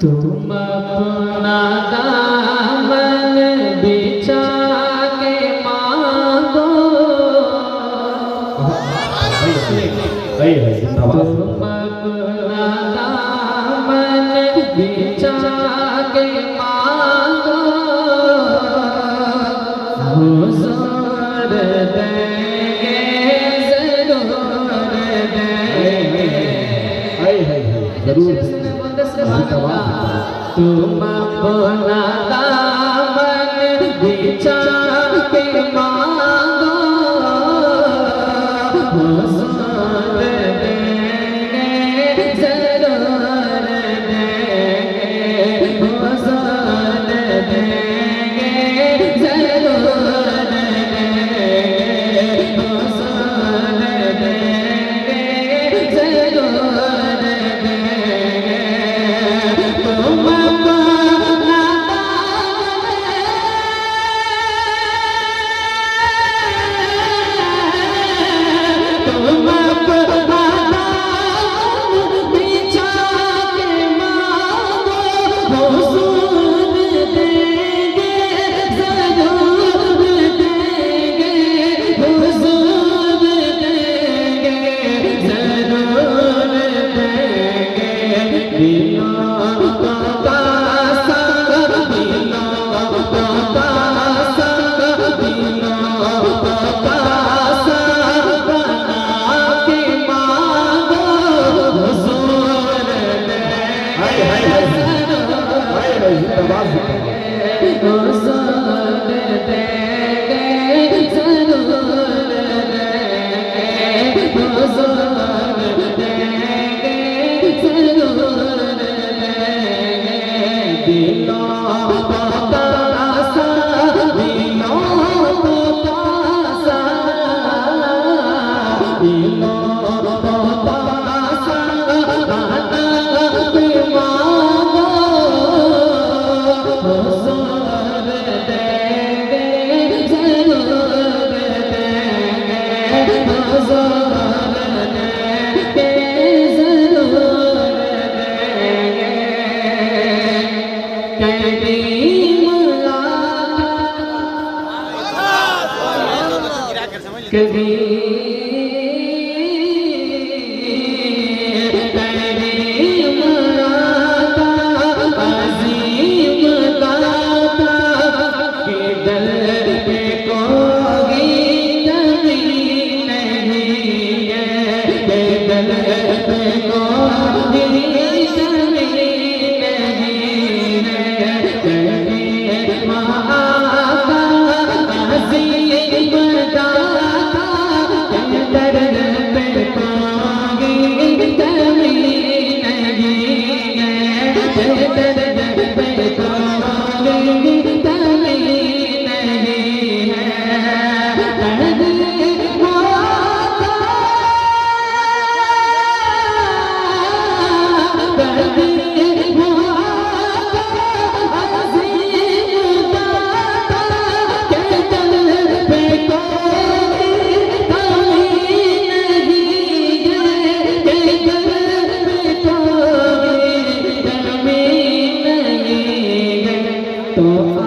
तुम अपना दामन बिछा के मांगो, तुम अपना दामन बिछा के मांगो, हुजूर देंगे जरूर देंगे, जरूर। तुम अपना दामन बिछा के मांगो, हुजूर देंगे जरूर देंगे, हुजूर देंगे जरूर देंगे, हुजूर देंगे जरूर देंगे। तुम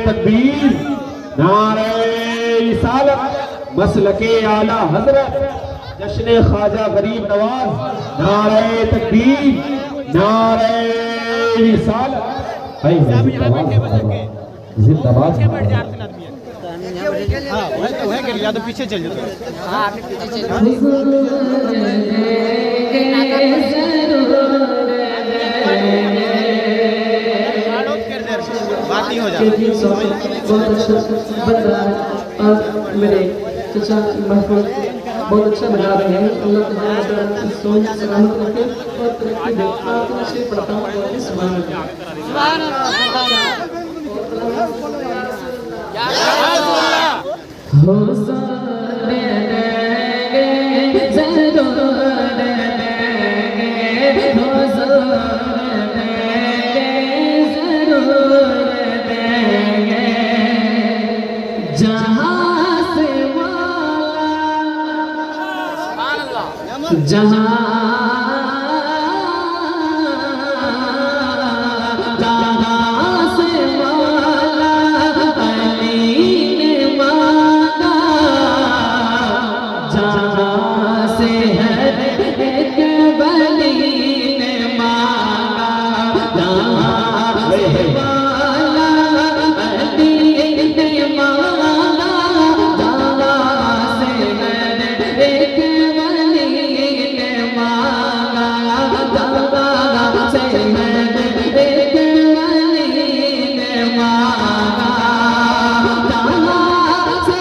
तकबीर, नारे रिसालत, मसलके आला हजरत, जश्न ख्वाजा गरीब नवाज, नारे तकबीर, नारे रिसालत। जिंदाबाद। या तो पीछे चल जाओ। बात नहीं हो जाती। बहुत अच्छा बंदा और मेरे चचा महफूज बहुत अच्छा बना रहे हैं। अल्लाह ताला सोच सलामत रखे और तरक्की दे। आपने से पढ़ता हूँ सुभान अल्लाह। हुजूर देंगे जरूर देंगे, जहाँ से मौला अली ने मांगा, जहाँ से हर एक वली ने मांगा, जहाँ से मौला अली ने मांगा, जहाँ से हर एक वली ने मांगा, जहाँ से हर एक वली ने मांगा, जहाँ से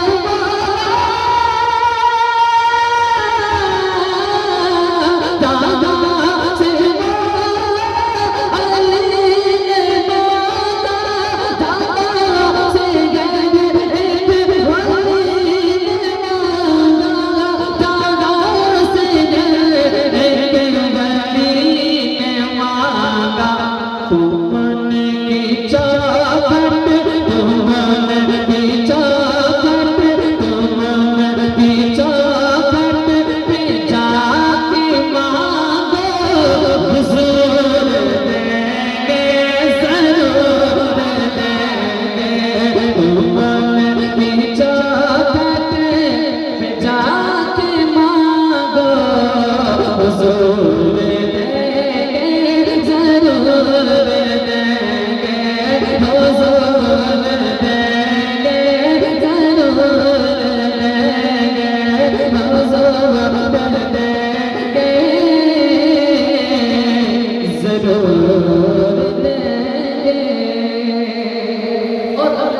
और